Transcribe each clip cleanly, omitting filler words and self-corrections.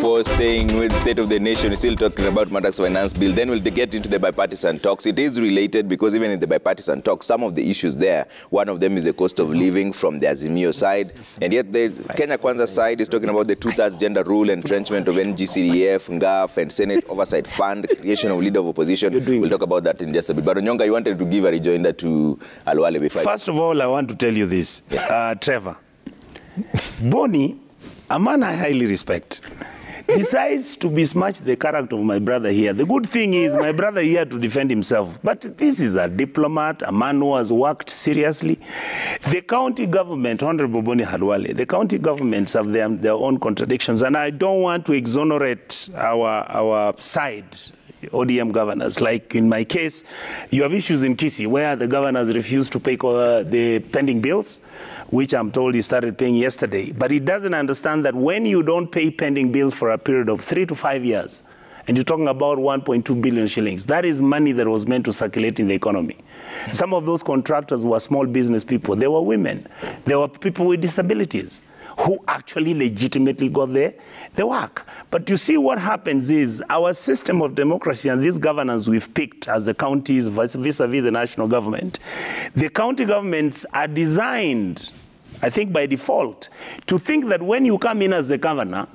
before staying with State of the Nation, still talking about matters finance bill. Then we'll get into the bipartisan talks. It is related because even in the bipartisan talks, some of the issues there, one of them is the cost of living from the Azimio side. And yet the Kenya Kwanza side is talking about the 2/3 gender rule, entrenchment of NGCDF, NGAF, and Senate Oversight Fund, creation of leader of opposition. We'll talk about that in just a bit. But Onyonga, you wanted to give a rejoinder to Halwale before. First of all, I want to tell you this, Trevor. Boni, a man I highly respect, decides to besmirch the character of my brother here. The good thing is my brother here to defend himself. But this is a diplomat, a man who has worked seriously. The county government, Honorable Boni Halwale, the county governments have their own contradictions. And I don't want to exonerate our side, ODM governors. Like in my case, you have issues in Kisii where the governors refuse to pay the pending bills, which I'm told he started paying yesterday. But he doesn't understand that when you don't pay pending bills for a period of 3 to 5 years, and you're talking about 1.2 billion shillings, that is money that was meant to circulate in the economy. Some of those contractors were small business people. They were women. They were people with disabilities who actually legitimately got the work. But you see what happens is our system of democracy and these governors we've picked as the counties vis-a-vis the national government, the county governments are designed, I think by default, to think that when you come in as the governor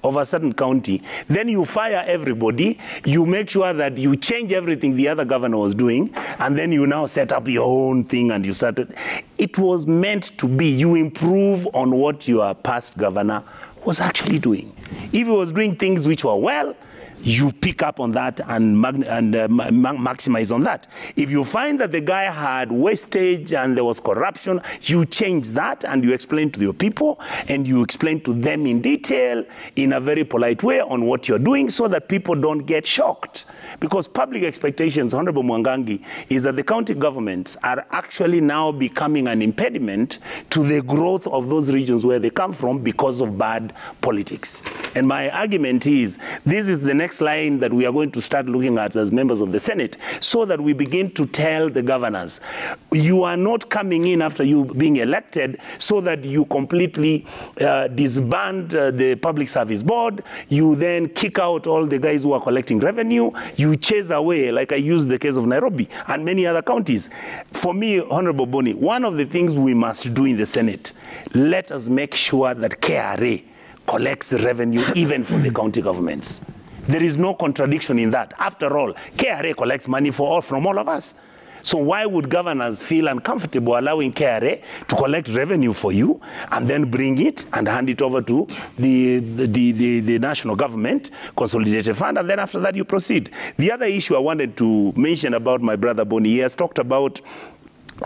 of a certain county, then you fire everybody, you make sure that you change everything the other governor was doing, and then you now set up your own thing and you started. It was meant to be you improve on what your past governor was actually doing. If he was doing things which were well, you pick up on that and maximize on that. If you find that the guy had wastage and there was corruption, you change that and you explain to your people and you explain to them in detail in a very polite way on what you're doing so that people don't get shocked. Because public expectations, Honorable Mwangangi, is that the county governments are actually now becoming an impediment to the growth of those regions where they come from because of bad politics. And my argument is, this is the next line that we are going to start looking at as members of the Senate, so that we begin to tell the governors, you are not coming in after you being elected so that you completely disband the Public Service Board, you then kick out all the guys who are collecting revenue, you chase away, like I used the case of Nairobi and many other counties. For me, Honorable Boni, one of the things we must do in the Senate, let us make sure that KRA collects revenue even for the county governments. There is no contradiction in that. After all, KRA collects money from all of us. So why would governors feel uncomfortable allowing KRA to collect revenue for you and then bring it and hand it over to the national government, consolidated fund, and then after that you proceed? The other issue I wanted to mention about my brother Boni, he has talked about,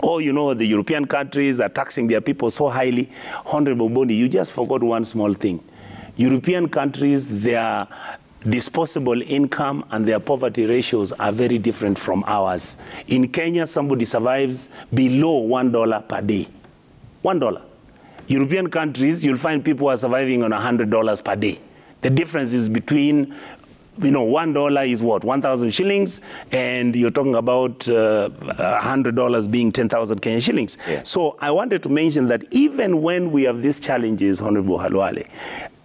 oh, you know, the European countries are taxing their people so highly. Honorable Boni, you just forgot one small thing. European countries, their disposable income and their poverty ratios are very different from ours. In Kenya, somebody survives below $1 per day. $1. European countries, you'll find people are surviving on $100 per day. The difference is between, you know, $1 is what, 1,000 shillings, and you're talking about $100 being 10,000 Kenyan shillings. Yeah. So I wanted to mention that even when we have these challenges, Honorable Halwale,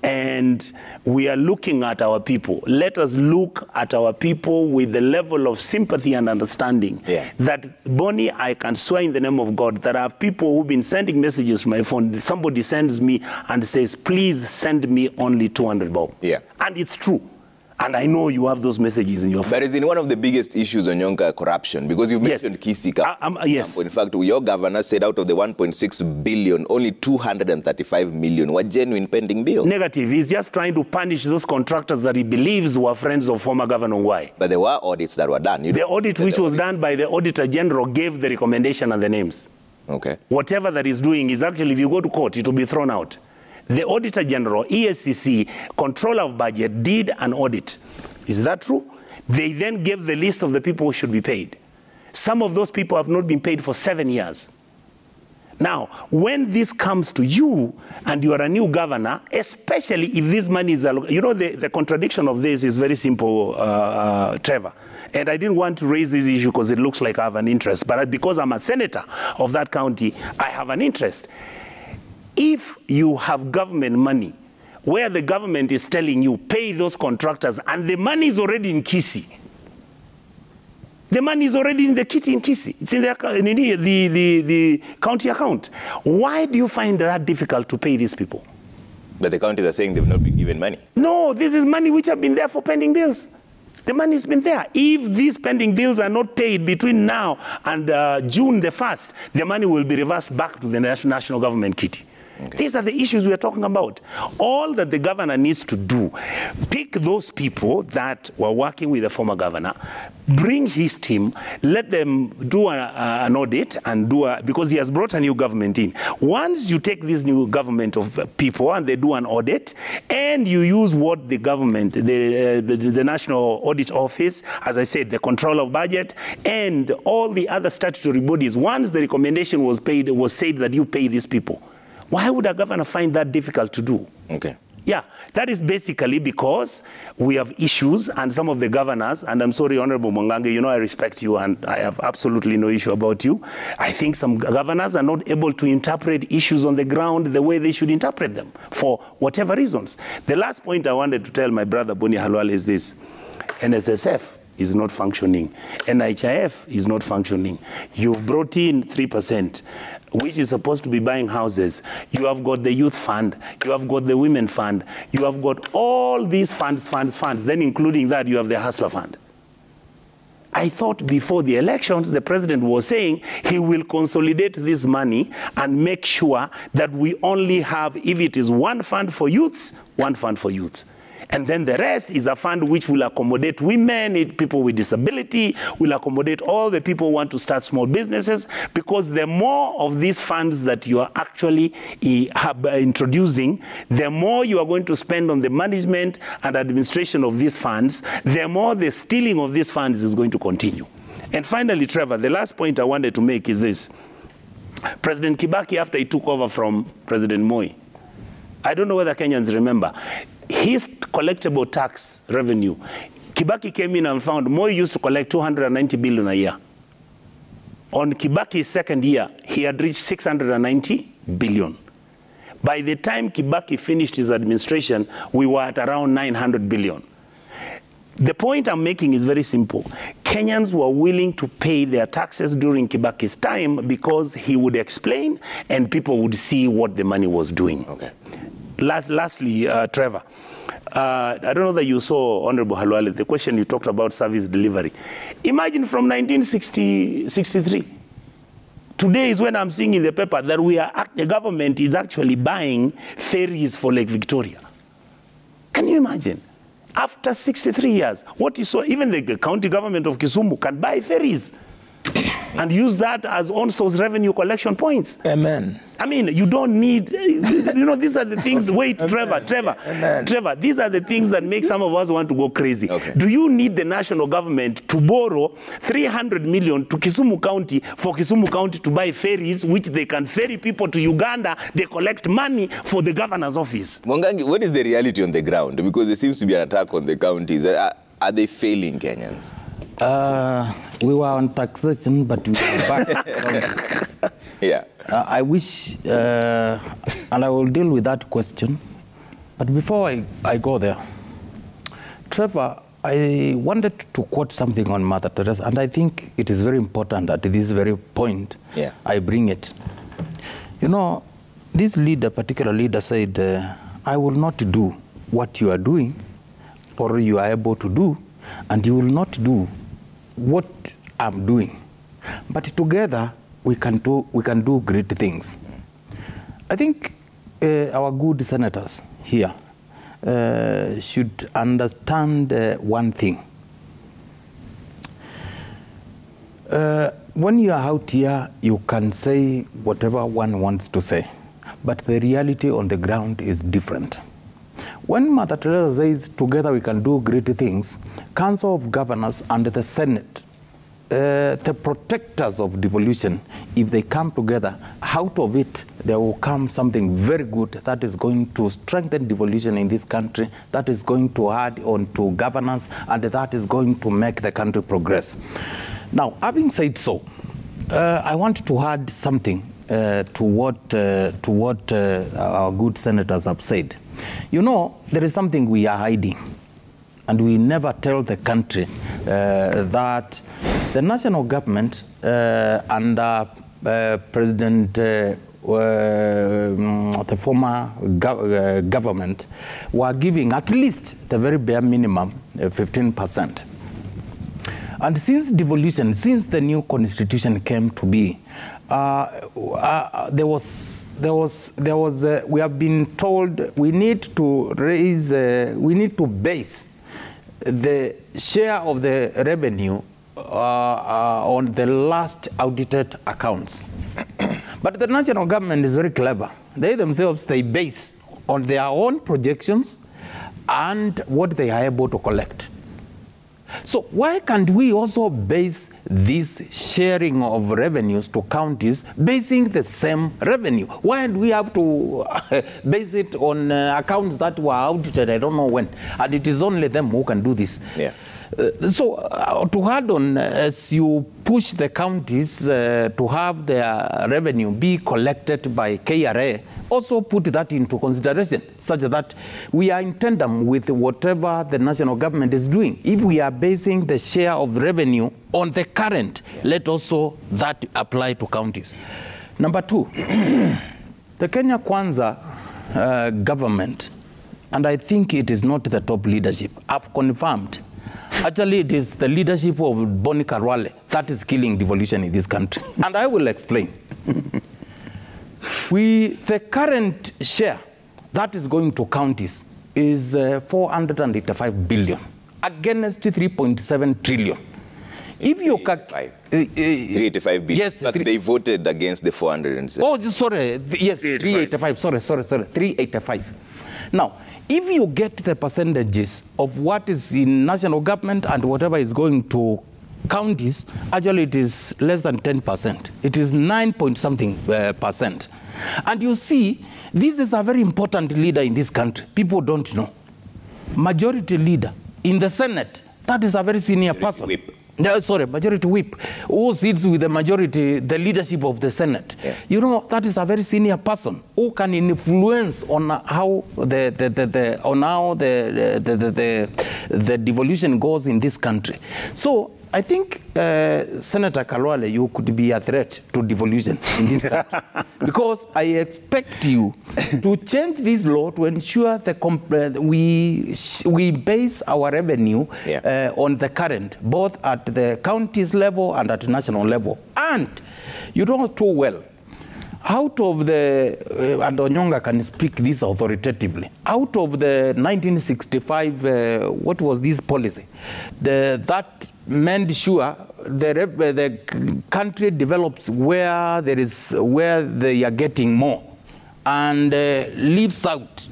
and we are looking at our people, let us look at our people with the level of sympathy and understanding that, Boni, I can swear in the name of God that I have people who've been sending messages to my phone. Somebody sends me and says, please send me only 200 bob. Yeah. And it's true. And I know you have those messages in your phone. But is in one of the biggest issues on Onyonga, corruption? Because you've mentioned Kisii. Yes. In fact, your governor said out of the 1.6 billion, only 235 million were genuine pending bills. Negative. He's just trying to punish those contractors that he believes were friends of former Governor Ngwai. But there were audits that were done. The audit which was done by the Auditor General gave the recommendation and the names. Okay. Whatever that he's doing is actually, if you go to court, it will be thrown out. The Auditor General, EACC, Controller of Budget, did an audit. Is that true? They then gave the list of the people who should be paid. Some of those people have not been paid for 7 years. Now, when this comes to you and you are a new governor, especially if this money is allocated, you know, the contradiction of this is very simple, Trevor. And I didn't want to raise this issue because it looks like I have an interest. But because I'm a senator of that county, I have an interest. If you have government money where the government is telling you, pay those contractors, and the money is already in Kisii. The money is already in the kitty in Kisii. It's in the county account. Why do you find that difficult to pay these people? But the counties are saying they've not been given money. No, this is money which have been there for pending bills. The money has been there. If these pending bills are not paid between now and June the 1st, the money will be reversed back to the national government kitty. Okay. These are the issues we are talking about. All that the governor needs to do, pick those people that were working with the former governor, bring his team, let them do an audit, and because he has brought a new government in. Once you take this new government of people and they do an audit, and you use what the government, the National Audit Office, as I said, the control of budget, and all the other statutory bodies, once the recommendation was said that you pay these people, why would a governor find that difficult to do? Okay. Yeah, that is basically because we have issues, and some of the governors, and I'm sorry, Honorable Mwangangi, you know I respect you and I have absolutely no issue about you. I think some governors are not able to interpret issues on the ground the way they should interpret them for whatever reasons. The last point I wanted to tell my brother Boni Halwale is this: NSSF is not functioning. NHIF is not functioning. You've brought in 3%. Which is supposed to be buying houses. You have got the youth fund, you have got the women fund, you have got all these funds, then including that you have the Hustler Fund. I thought before the elections, the president was saying he will consolidate this money and make sure that we only have, if it is one fund for youths, one fund for youths. And then the rest is a fund which will accommodate women, people with disability, will accommodate all the people who want to start small businesses, because the more of these funds that you are actually introducing, the more you are going to spend on the management and administration of these funds, the more the stealing of these funds is going to continue. And finally, Trevor, the last point I wanted to make is this. President Kibaki, after he took over from President Moi, I don't know whether Kenyans remember, his collectible tax revenue, Kibaki came in and found Moi used to collect 290 billion a year. On Kibaki's second year, he had reached 690 billion. By the time Kibaki finished his administration, we were at around 900 billion. The point I'm making is very simple. Kenyans were willing to pay their taxes during Kibaki's time because he would explain and people would see what the money was doing. Okay. Lastly, Trevor, I don't know that you saw, Honorable Halwale, the question you talked about service delivery. Imagine from 1963. Today is when I'm seeing in the paper that the government is actually buying ferries for Lake Victoria. Can you imagine? After 63 years, what is so, even the county government of Kisumu can buy ferries and use that as on-source revenue collection points. Amen. I mean, you don't need, you know, these are the things, wait, Trevor, these are the things that make some of us want to go crazy. Okay. Do you need the national government to borrow 300 million to Kisumu County for Kisumu County to buy ferries, which they can ferry people to Uganda, they collect money for the governor's office? Mwangangi, what is the reality on the ground? Because there seems to be an attack on the counties. Are they failing Kenyans? We were on taxation, but we are back. Yeah. I wish, and I will deal with that question. But before I go there, Trevor, I wanted to quote something on Mother Teresa, and I think it is very important at this very point I bring it. You know, this leader, particular leader, said, I will not do what you are doing or you are able to do, and you will not do what I'm doing. But together, we can do great things. I think our good senators here should understand one thing. When you are out here, you can say whatever one wants to say, but the reality on the ground is different. When Mother Teresa says together we can do great things, Council of Governors and the Senate, the protectors of devolution, if they come together, out of it, there will come something very good that is going to strengthen devolution in this country, that is going to add on to governance, and that is going to make the country progress. Now, having said so, I want to add something to what our good senators have said. You know, there is something we are hiding, and we never tell the country that the national government under President, the former government, were giving at least the very bare minimum, 15%. And since devolution, since the new constitution came to be, we have been told we need to raise, we need to base the share of the revenue on the last audited accounts. But the national government is very clever. They themselves, they base on their own projections and what they are able to collect. So why can't we also base this sharing of revenues to counties basing the same revenue? Why do we have to base it on accounts that were audited, I don't know when, and it is only them who can do this? Yeah. So to add on, as you push the counties to have their revenue be collected by KRA, also put that into consideration, such that we are in tandem with whatever the national government is doing. If we are basing the share of revenue on the current, let also that apply to counties. Number two, the Kenya Kwanza government, and I think it is not the top leadership, have confirmed. Actually, it is the leadership of Boni Khalwale that is killing devolution in this country. And I will explain. The current share that is going to counties is 485 billion against 3.7 trillion. If you 385 billion. Yes, but they voted against the 407. Oh, sorry. Yes, 385. Sorry. 385. Now, if you get the percentages of what is in national government and whatever is going to counties, actually it is less than 10%. It is 9 point something percent. And you see, this is a very important leader in this country. People don't know. Majority leader in the Senate, that is a very senior person. Whip. No, sorry, majority whip, who sits with the majority, the leadership of the Senate. Yeah. You know, that is a very senior person who can influence on how the devolution goes in this country. So I think, Senator Khalwale, you could be a threat to devolution in this country. Because I expect you to change this law to ensure we base our revenue on the current, both at the counties level and at national level. And you know too well, out of the, and Onyonga can speak this authoritatively, out of the 1965, what was this policy? That made sure the country develops where they are getting more and leaves out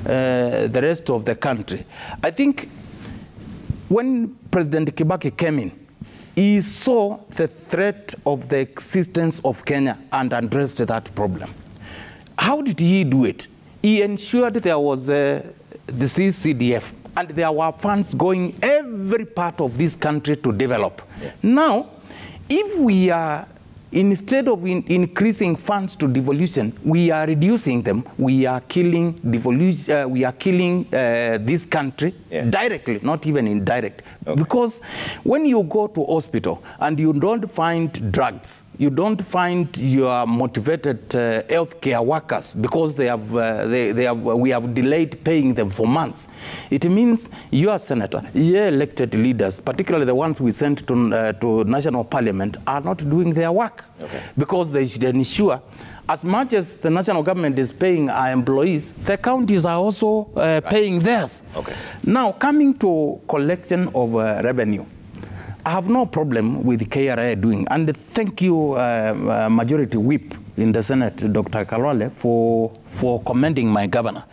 the rest of the country. I think when President Kibaki came in, he saw the threat of the existence of Kenya and addressed that problem. How did he do it? He ensured there was the CDF, and there were funds going every part of this country to develop. Yeah. Now, if we are, instead of increasing funds to devolution, we are reducing them, we are killing devolution, we are killing this country directly, not even indirect. Okay. Because when you go to hospital and you don't find drugs, you don't find your motivated healthcare workers because we have delayed paying them for months. It means your senator, your elected leaders, particularly the ones we sent to national parliament, are not doing their work. Okay. Because they should ensure, as much as the national government is paying our employees, the counties are also paying theirs. Okay. Now, coming to collection of revenue, I have no problem with KRA doing, and thank you, Majority Whip in the Senate, Dr. Khalwale, for commending my governor.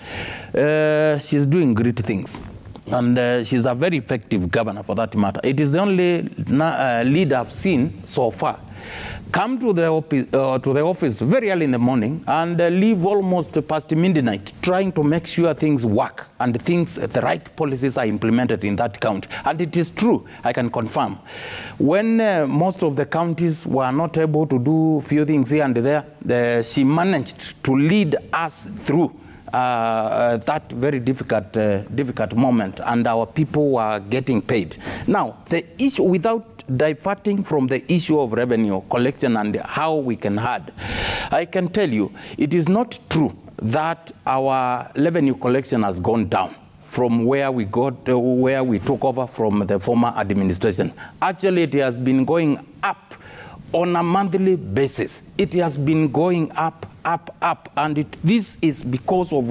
She's doing great things, and she's a very effective governor for that matter. It is the only leader I've seen so far come to the office very early in the morning and leave almost past midnight, trying to make sure things work and the right policies are implemented in that county. And it is true, I can confirm. When most of the counties were not able to do few things here and there, she managed to lead us through that very difficult moment, and our people were getting paid. Now, the issue, without diverting from the issue of revenue collection and how we can add, I can tell you, it is not true that our revenue collection has gone down from where we took over from the former administration. Actually, it has been going up on a monthly basis. It has been going up, and this is because of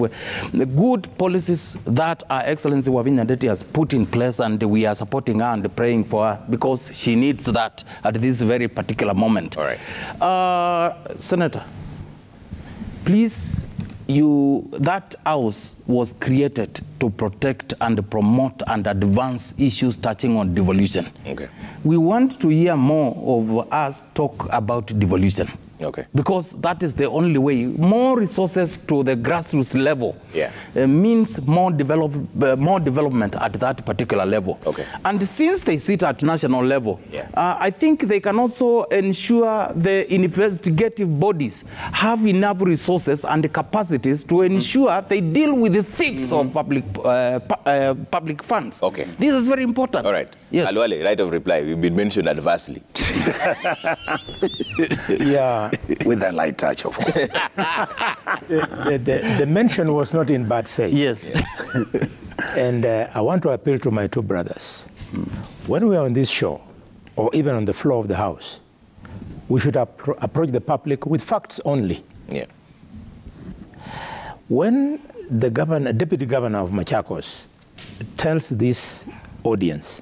the good policies that Her Excellency Wavinya Ndeti has put in place, and we are supporting her and praying for her because she needs that at this very particular moment. All right. Senator, please, that house was created to protect and promote and advance issues touching on devolution. Okay. We want to hear more of us talk about devolution. Okay. Because that is the only way. More resources to the grassroots level means more development at that particular level. Okay. And since they sit at national level, I think they can also ensure the investigative bodies have enough resources and capacities to ensure they deal with the thieves of public funds. Okay. This is very important. All right. Yes. Alwale, right of reply. We've been mentioned adversely. Yeah. With a light touch, of course. The mention was not in bad faith. Yes. And I want to appeal to my two brothers. When we are on this show, or even on the floor of the House, we should approach the public with facts only. Yeah. When the deputy governor of Machakos tells this audience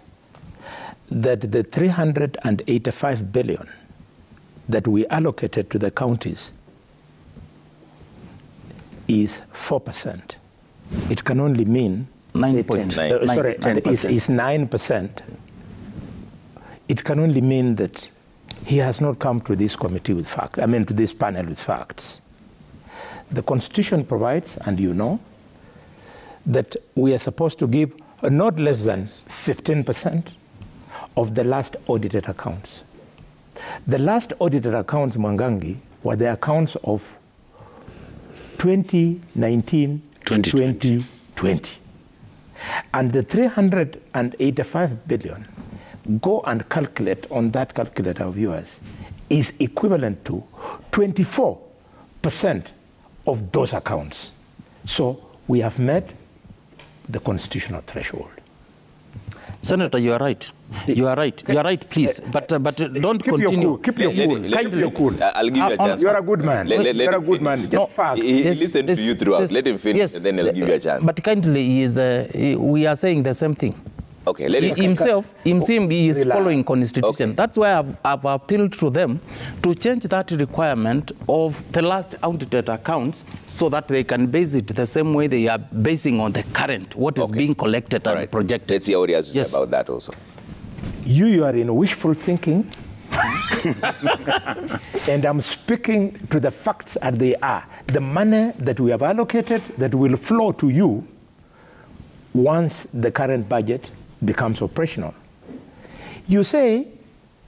that the 385 billion that we allocated to the counties is 4%. It can only mean 9.9%. Is 9%. It can only mean that he has not come to this committee with facts. I mean, to this panel with facts. The Constitution provides, and you know, that we are supposed to give not less than 15% of the last audited accounts. The last audited accounts, Mwangangi, were the accounts of 2019 to 2020. And the 385 billion, go and calculate on that calculator of yours, is equivalent to 24% of those accounts. So we have met the constitutional threshold. Senator, you are right. You are right. You are right, please. But don't continue. Keep your cool. I'll give you a chance. You're a good man. You're a good man. Just fact. He listened to you throughout. Let him finish, and then I'll give you a chance. But kindly, we are saying the same thing. Okay, let him himself, he is following Constitution. Okay. That's why I've appealed to them to change that requirement of the last audited accounts so that they can base it the same way they are basing on the current, what is being collected and projected. Let's see what he has to say about that also. You are in wishful thinking, and I'm speaking to the facts as they are. The money that we have allocated that will flow to you once the current budget becomes operational. You say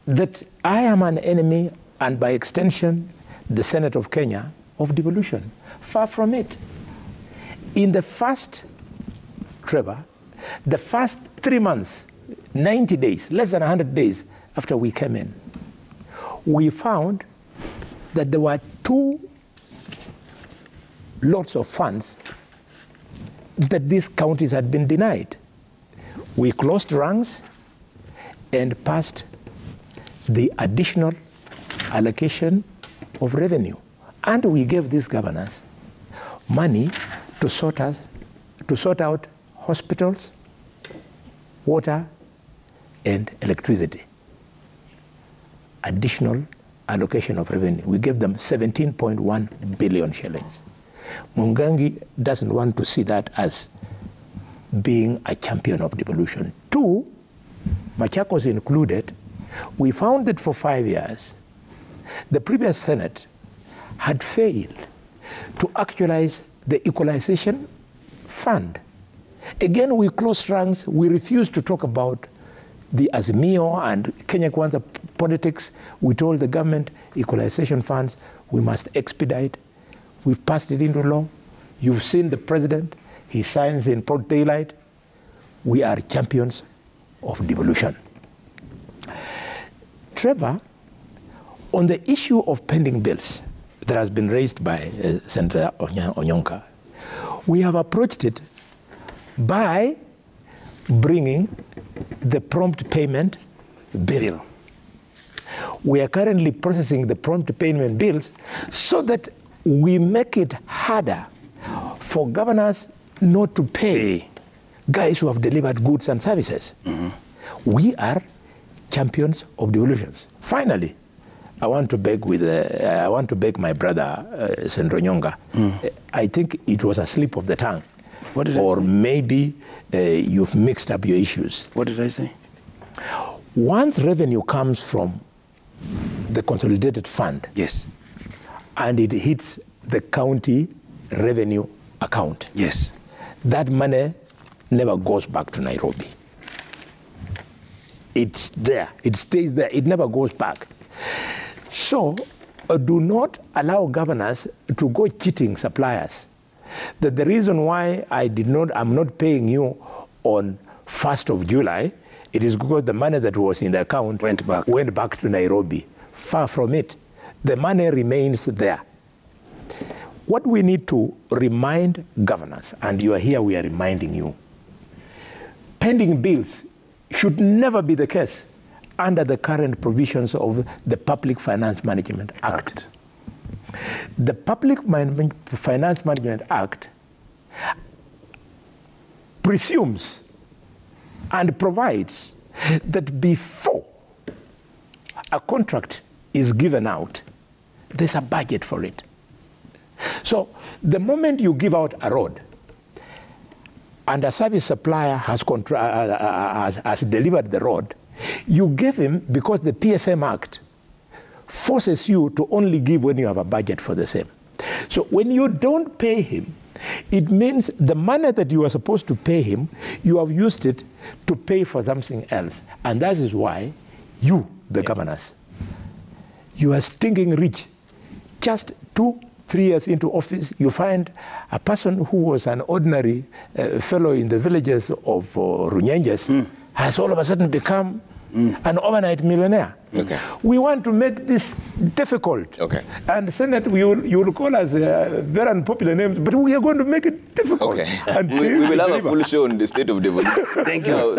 that I am an enemy, and by extension, the Senate of Kenya, of devolution. Far from it. In the first, Trevor, the first 3 months, 90 days, less than 100 days after we came in, we found that there were 2 lots of funds that these counties had been denied. We closed ranks and passed the additional allocation of revenue. And we gave these governors money to sort out hospitals, water, and electricity. Additional allocation of revenue. We gave them 17.1 billion shillings. Mwangangi doesn't want to see that as being a champion of devolution. 2, Machakos included, we found that for 5 years, the previous Senate had failed to actualize the equalization fund. Again, we closed ranks. We refused to talk about the Azimio and Kenya Kwanza politics. We told the government equalization funds, we must expedite. We've passed it into law. You've seen the president. He signs in broad daylight. We are champions of devolution. Trevor, on the issue of pending bills that has been raised by Senator Onyonka, we have approached it by bringing the prompt payment bill. We are currently processing the prompt payment bills so that we make it harder for governors not to pay guys who have delivered goods and services. We are champions of devolutions. Finally, I want to beg my brother, Senator Onyonka. I think it was a slip of the tongue. What did I or say? Maybe you've mixed up your issues. What did I say? Once revenue comes from the consolidated fund, Yes. and it hits the county revenue account, Yes. that money never goes back to Nairobi. It's there. It stays there. It never goes back. So do not allow governors to go cheating suppliers. That the reason why I'm not paying you on 1st of July, it is because the money that was in the account went back to Nairobi. Far from it. The money remains there. What we need to remind governors, and you are here, we are reminding you, pending bills should never be the case under the current provisions of the Public Finance Management Act. The Public Finance Management Act presumes and provides that before a contract is given out, there's a budget for it. So the moment you give out a road and a service supplier has delivered the road, you give him, because the PFM Act forces you to only give when you have a budget for the same. So when you don't pay him, it means the money that you are supposed to pay him, you have used it to pay for something else. And that is why you, the governors, you are stinking rich. Just 2-3 years into office, you find a person who was an ordinary fellow in the villages of Runyenjes has all of a sudden become an overnight millionaire. Okay. We want to make this difficult. Okay. And Senate, you will call us very unpopular names, but we are going to make it difficult. Okay. We will have a full show on the state of devolution. Thank you.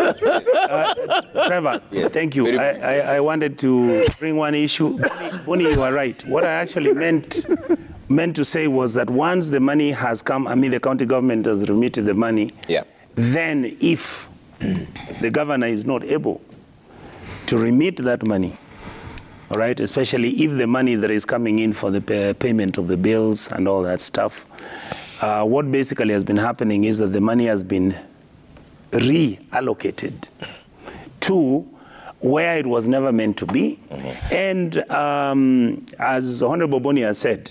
Trevor, Yes. thank you. I wanted to bring one issue. Bonnie, you are right. What I actually meant to say was that once the money has come, the county government has remitted the money, then if the governor is not able to remit that money, all right, especially if the money that is coming in for the payment of the bills and all that stuff, what basically has been happening is that the money has been reallocated to where it was never meant to be. And as Honorable Boni has said,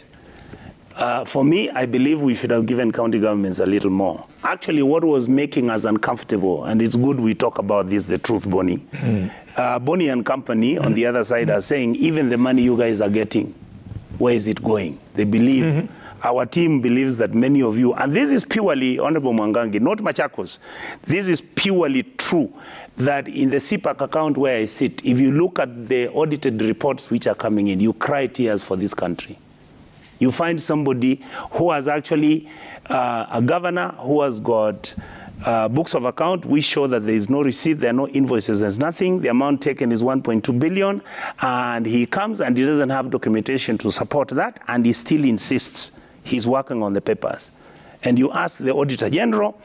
for me, I believe we should have given county governments a little more. Actually, what was making us uncomfortable, and it's good we talk about this, the truth, Boni. Boni and company on the other side are saying, even the money you guys are getting, where is it going? They believe, our team believes that many of you, and this is purely, Honorable Mwangangi, not Machakos, this is purely true, that in the CPAC account where I sit, if you look at the audited reports which are coming in, you cry tears for this country. You find somebody who has actually, a governor who has got books of account which show that there is no receipt, there are no invoices, there's nothing. The amount taken is 1.2 billion, and he comes and he doesn't have documentation to support that, and he still insists he's working on the papers. And you ask the Auditor General,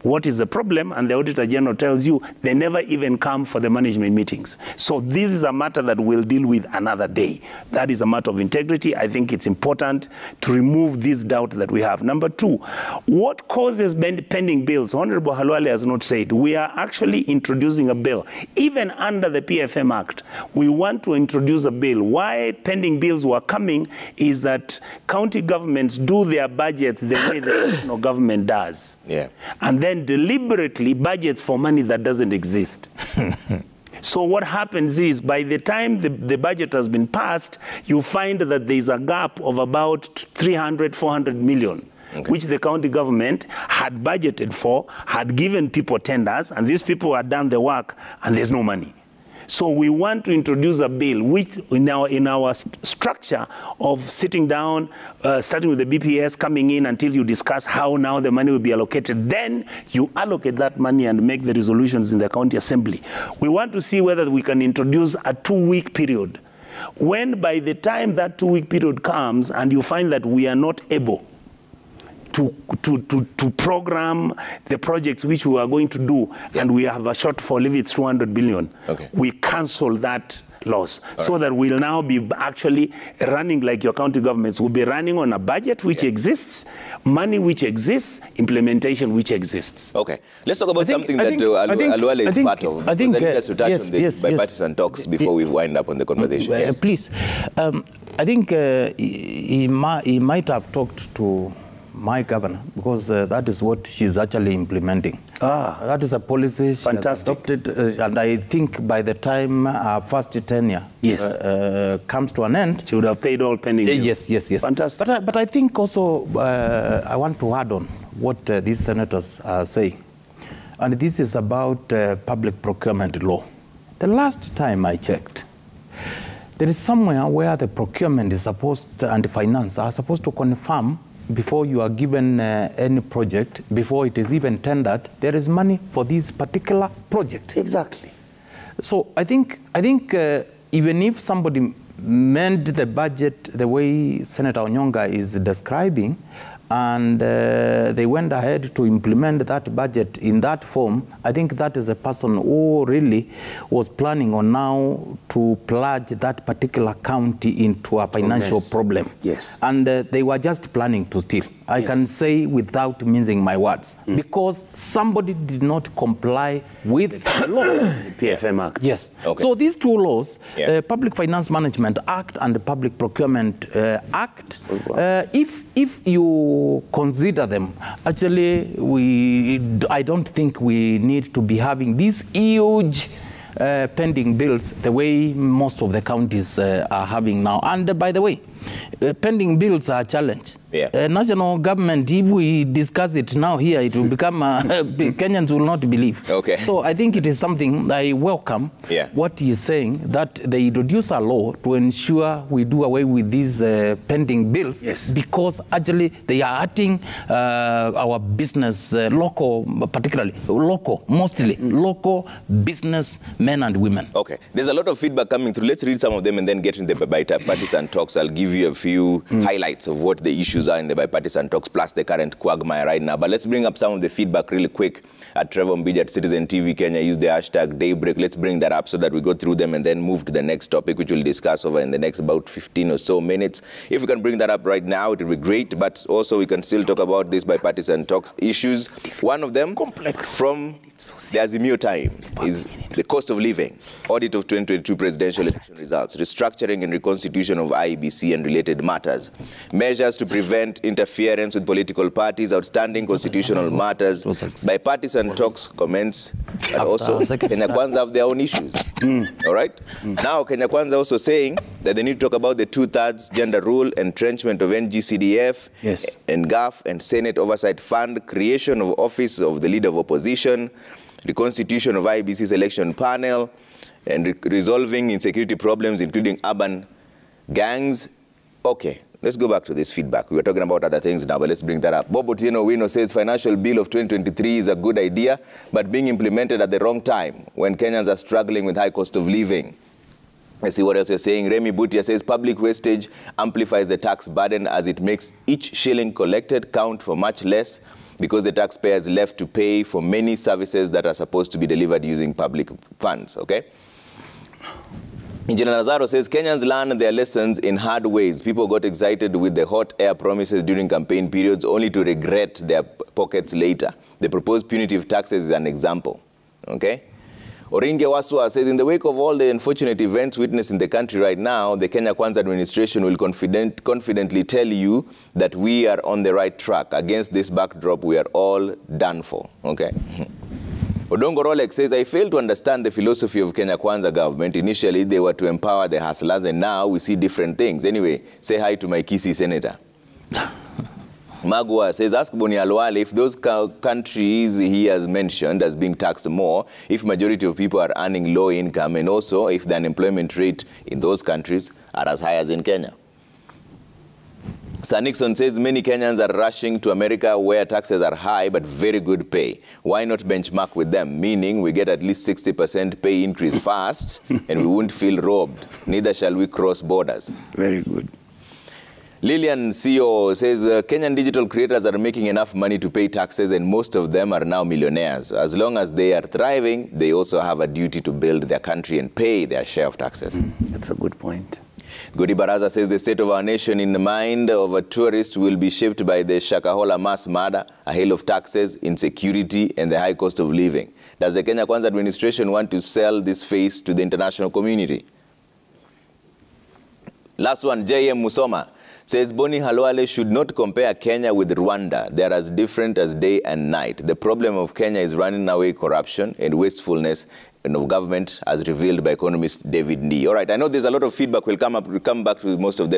what is the problem, and the Auditor General tells you they never even come for the management meetings. So this is a matter that we'll deal with another day. That is a matter of integrity. I think it's important to remove this doubt that we have. Number two, what causes pending bills? Honorable Halwale has not said. We are actually introducing a bill. Even under the PFM Act, we want to introduce a bill. Why pending bills were coming is that county governments do their budgets the way the national government does. Yeah. And then deliberately budgets for money that doesn't exist. So what happens is, by the time the budget has been passed, you find that there's a gap of about 300, 400 million. Okay. Which the county government had budgeted for, had given people tenders, and these people had done the work, and there's no money. So we want to introduce a bill which in our structure of sitting down, starting with the BPS, coming in until you discuss how now the money will be allocated. Then you allocate that money and make the resolutions in the county assembly. We want to see whether we can introduce a 2-week period. When by the time that 2-week period comes and you find that we are not able to program the projects which we are going to do, and we have a shortfall, if it's 200 billion, we cancel that loss. So that we'll now be actually running like your county governments. We'll be running on a budget which exists, money which exists, implementation which exists. Okay. Let's talk about something that Halwale is part of. I think let's touch on the bipartisan talks before we wind up on the conversation. Please. I think he might have talked to my governor, because that is what she's actually implementing. That is a policy she has adopted, and I think by the time our first tenure comes to an end, she would have paid all pending bills. Yes. Fantastic. But I think also I want to add on what these senators are saying, and this is about public procurement law. The last time I checked, there is somewhere where the procurement is supposed and the finance are supposed to confirm before you are given any project, before it is even tendered, there is money for this particular project. Exactly. So I think even if somebody meant the budget the way Senator Onyonga is describing, and they went ahead to implement that budget in that form, I think that is a person who really was planning on now to plunge that particular county into a financial problem. Yes. And they were just planning to steal. I can say without mincing my words, because somebody did not comply with the law. The PFM Act. Yes. Okay. So these two laws, Public Finance Management Act and the Public Procurement Act, if you consider them, actually, I don't think we need to be having these huge pending bills the way most of the counties are having now. And by the way, pending bills are a challenge. National government, if we discuss it now here, it will become, Kenyans will not believe. Okay. So I think it is something I welcome what he is saying, that they introduce a law to ensure we do away with these pending bills, because actually they are hurting our business, local, particularly, local, mostly, local business men and women. Okay. There's a lot of feedback coming through. Let's read some of them and then get into the bipartisan talks. I'll give you a few highlights of what the issues are in the bipartisan talks, plus the current quagmire right now. But let's bring up some of the feedback really quick. Trevor Mbiji at Citizen TV Kenya used the hashtag Daybreak. Let's bring that up so that we go through them and then move to the next topic, which we'll discuss over in the next about 15 or so minutes. If we can bring that up right now, it would be great. But also we can still talk about these bipartisan talks issues. One of them, complex, from the Azimio time, is the cost of living, audit of 2022 presidential election results, restructuring and reconstitution of IEBC and related matters, measures to prevent interference with political parties, outstanding constitutional matters, bipartisan talks commence, and also Kenya Kwanza have their own issues. All right? Now, Kenya Kwanza also saying that they need to talk about the 2/3 gender rule, entrenchment of NGCDF, and GAF and Senate Oversight Fund, creation of office of the leader of opposition, reconstitution of IEBC's election panel, and resolving insecurity problems, including urban gangs. Okay, let's go back to this feedback. We were talking about other things now, but let's bring that up. Bob Otieno Wino says financial bill of 2023 is a good idea, but being implemented at the wrong time when Kenyans are struggling with high cost of living. Let's see what else you're saying. Remy Butia says public wastage amplifies the tax burden as it makes each shilling collected count for much less because the taxpayer is left to pay for many services that are supposed to be delivered using public funds, okay? Engineer Nazaro says Kenyans learn their lessons in hard ways. People got excited with the hot air promises during campaign periods only to regret their pockets later. The proposed punitive taxes is an example, okay? Oringe Waswa says, in the wake of all the unfortunate events witnessed in the country right now, the Kenya Kwanza administration will confidently tell you that we are on the right track. Against this backdrop, we are all done for, okay? Odongo Rolex says, I fail to understand the philosophy of Kenya Kwanza government. Initially, they were to empower the hustlers, and now we see different things. Anyway, say hi to my Kisii senator. Magua says, ask Boni Halwale if those countries he has mentioned as being taxed more, if majority of people are earning low income, and also if the unemployment rate in those countries are as high as in Kenya. Sir Nixon says many Kenyans are rushing to America where taxes are high but very good pay. Why not benchmark with them? Meaning we get at least 60% pay increase fast and we won't feel robbed. Neither shall we cross borders. Very good. Lillian CEO says Kenyan digital creators are making enough money to pay taxes and most of them are now millionaires. As long as they are thriving, they also have a duty to build their country and pay their share of taxes. That's a good point. Godi Baraza says the state of our nation in the mind of a tourist will be shaped by the Shakahola mass murder, a hail of taxes, insecurity, and the high cost of living. Does the Kenya Kwanza administration want to sell this face to the international community? Last one, J.M. Musoma says Boni Halwale should not compare Kenya with Rwanda. They are as different as day and night. The problem of Kenya is running away corruption and wastefulness of government, as revealed by economist David Ndii. All right, I know there's a lot of feedback. We'll come back to most of them.